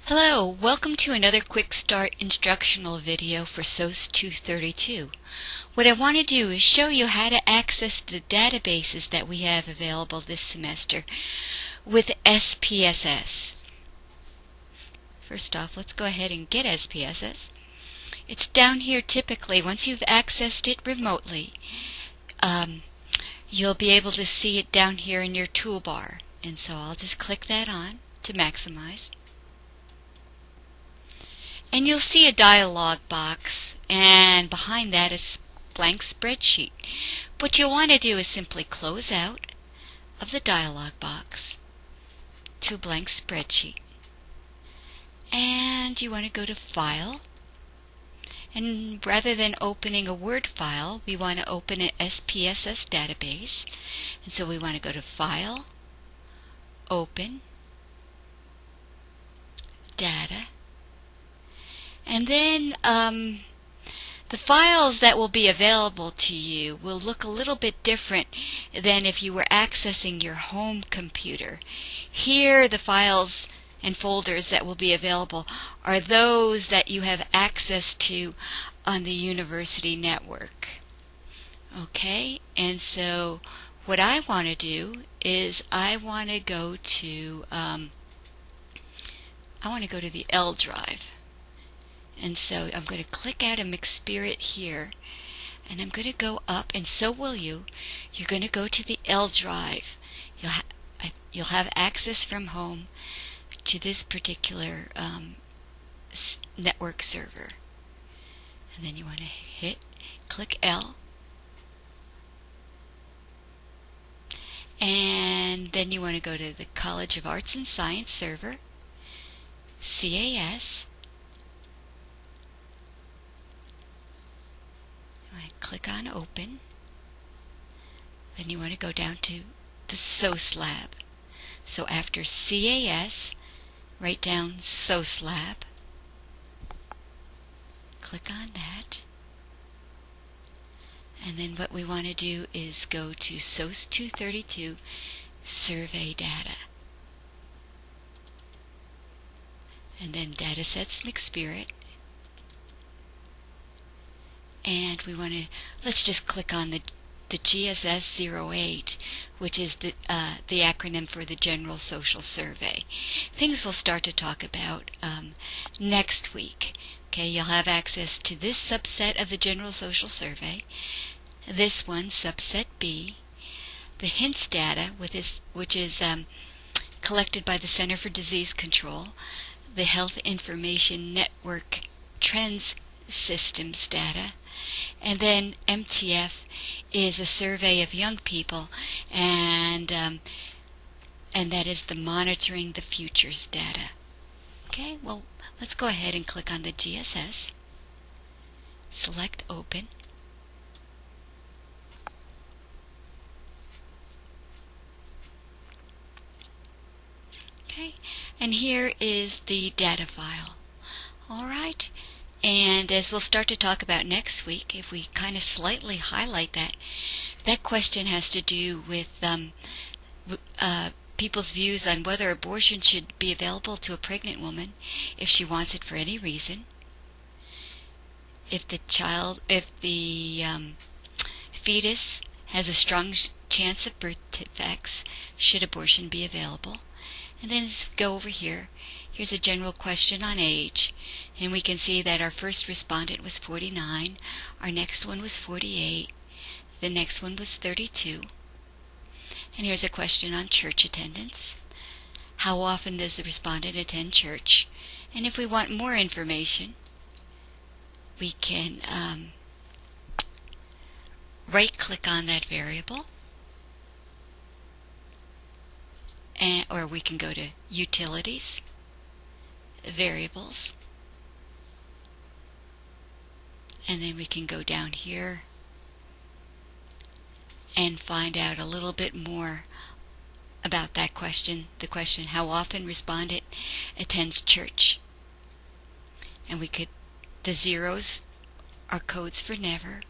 Hello, welcome to another Quick Start instructional video for SOS 232. What I want to do is show you how to access the databases that we have available this semester with SPSS. First off, let's go ahead and get SPSS. It's down here typically. Once you've accessed it remotely, you'll be able to see it down here in your toolbar. And so I'll just click that on to maximize. And you'll see a dialog box, and behind that is blank spreadsheet. What you'll want to do is simply close out of the dialog box to a blank spreadsheet. And you want to go to File. And rather than opening a Word file, we want to open an SPSS database. And so we want to go to File, Open, Data. And then the files that will be available to you will look a little bit different than if you were accessing your home computer. Here, the files and folders that will be available are those that you have access to on the university network. Okay, and so what I want to do is I want to go to the LDrive. And so I'm going to click out of McSpirit here, and I'm going to go up, and so will you. You're going to go to the LDrive. You'll have access from home to this particular network server. And then you want to click L, and then you want to go to the College of Arts and Science server, CAS. Click on Open. Then you want to go down to the SOS Lab. So after CAS, write down SOS Lab. Click on that. And then what we want to do is go to SOS 232 Survey Data. And then Datasets McSpirit. And we want to, let's just click on the GSS 08, which is the acronym for the General Social Survey. Things we'll start to talk about next week. Okay, you'll have access to this subset of the General Social Survey, this one, subset B, the HINTS data, which is collected by the Center for Disease Control, the Health Information Network Trends Systems data, and then MTF is a survey of young people, and that is the Monitoring the Futures data. Okay, well, let's go ahead and click on the GSS, select Open, okay, and here is the data file. All right. And as we'll start to talk about next week, if we kind of slightly highlight that question has to do with people's views on whether abortion should be available to a pregnant woman if she wants it for any reason. If the fetus has a strong chance of birth defects, should abortion be available? And then as we go over here, here's a general question on age, and we can see that our first respondent was 49, our next one was 48, the next one was 32. And here's a question on church attendance. How often does the respondent attend church? And if we want more information, we can right-click on that variable, or we can go to Utilities, Variables, and then we can go down here and find out a little bit more about that question, the question, how often respondent attends church. And the zeros are codes for never.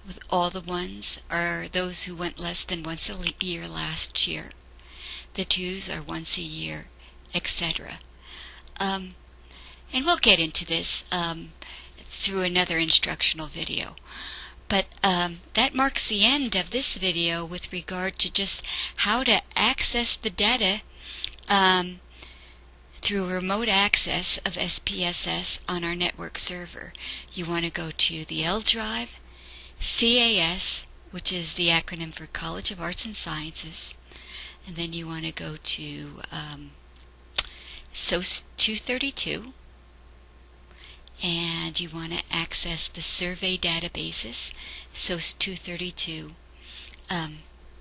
With all the ones are those who went less than once a year last year. The twos are once a year, etc. And we'll get into this through another instructional video. But that marks the end of this video with regard to just how to access the data through remote access of SPSS on our network server. You want to go to the LDrive, CAS, which is the acronym for College of Arts and Sciences, and then you want to go to SOS 232, and you want to access the survey databases, SOS 232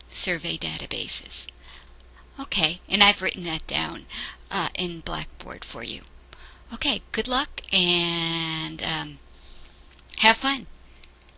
survey databases. Okay, and I've written that down in Blackboard for you. Okay, good luck and have fun.